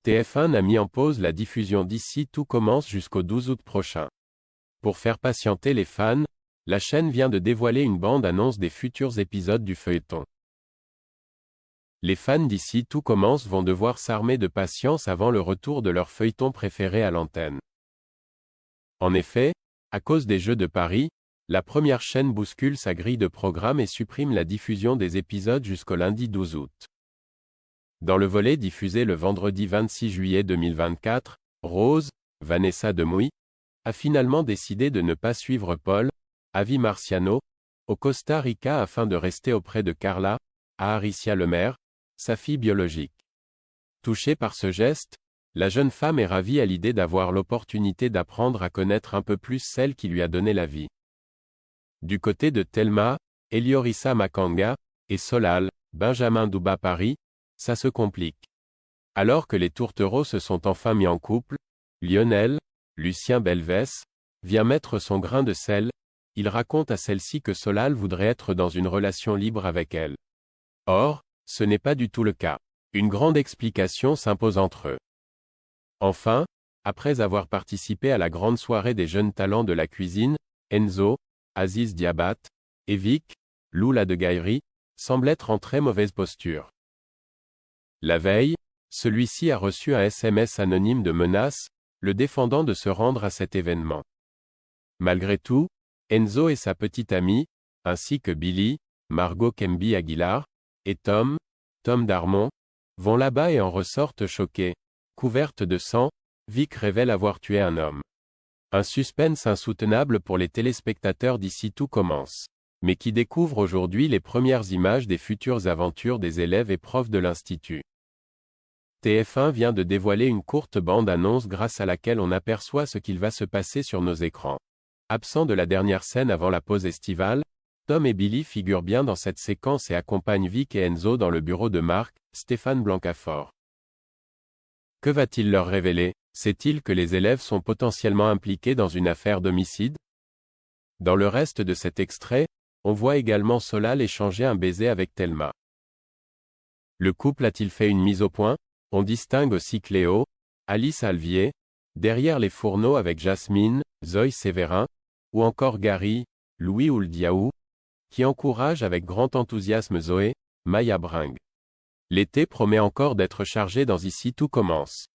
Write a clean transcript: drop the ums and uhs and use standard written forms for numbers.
TF1 a mis en pause la diffusion d'Ici tout commence jusqu'au 12 août prochain. Pour faire patienter les fans, la chaîne vient de dévoiler une bande-annonce des futurs épisodes du feuilleton. Les fans d'Ici tout commence vont devoir s'armer de patience avant le retour de leur feuilleton préféré à l'antenne. En effet, à cause des Jeux de Paris, la première chaîne bouscule sa grille de programme et supprime la diffusion des épisodes jusqu'au lundi 12 août. Dans le volet diffusé le vendredi 26 juillet 2024, Rose, Vanessa Demouy, a finalement décidé de ne pas suivre Paul, Avi Marciano, au Costa Rica afin de rester auprès de Carla, Aricia Lemaire, sa fille biologique. Touchée par ce geste, la jeune femme est ravie à l'idée d'avoir l'opportunité d'apprendre à connaître un peu plus celle qui lui a donné la vie. Du côté de Thelma, Eliorissa Makanga, et Solal, Benjamin Douba Paris, ça se complique. Alors que les tourtereaux se sont enfin mis en couple, Lionel, Lucien Belvès, vient mettre son grain de sel, il raconte à celle-ci que Solal voudrait être dans une relation libre avec elle. Or, ce n'est pas du tout le cas. Une grande explication s'impose entre eux. Enfin, après avoir participé à la grande soirée des jeunes talents de la cuisine, Enzo, Aziz Diabat, et Vic, Lula de Gaïri, semblent être en très mauvaise posture. La veille, celui-ci a reçu un SMS anonyme de menace, le défendant de se rendre à cet événement. Malgré tout, Enzo et sa petite amie, ainsi que Billy, Margot Kemby Aguilar, et Tom Darmon, vont là-bas et en ressortent choqués. Couverte de sang, Vic révèle avoir tué un homme. Un suspense insoutenable pour les téléspectateurs d'Ici tout commence, mais qui découvrent aujourd'hui les premières images des futures aventures des élèves et profs de l'Institut. TF1 vient de dévoiler une courte bande-annonce grâce à laquelle on aperçoit ce qu'il va se passer sur nos écrans. Absents de la dernière scène avant la pause estivale, Tom et Billy figurent bien dans cette séquence et accompagnent Vic et Enzo dans le bureau de Marc, Stéphane Blancafort. Que va-t-il leur révéler? Sait-il que les élèves sont potentiellement impliqués dans une affaire d'homicide? Dans le reste de cet extrait, on voit également Solal échanger un baiser avec Thelma. Le couple a-t-il fait une mise au point? On distingue aussi Cléo, Alice Alvier, derrière les fourneaux avec Jasmine, Zoé Sévérin, ou encore Gary, Louis Ouldiaou, qui encourage avec grand enthousiasme Zoé, Maya Bring. L'été promet encore d'être chargé dans Ici tout commence.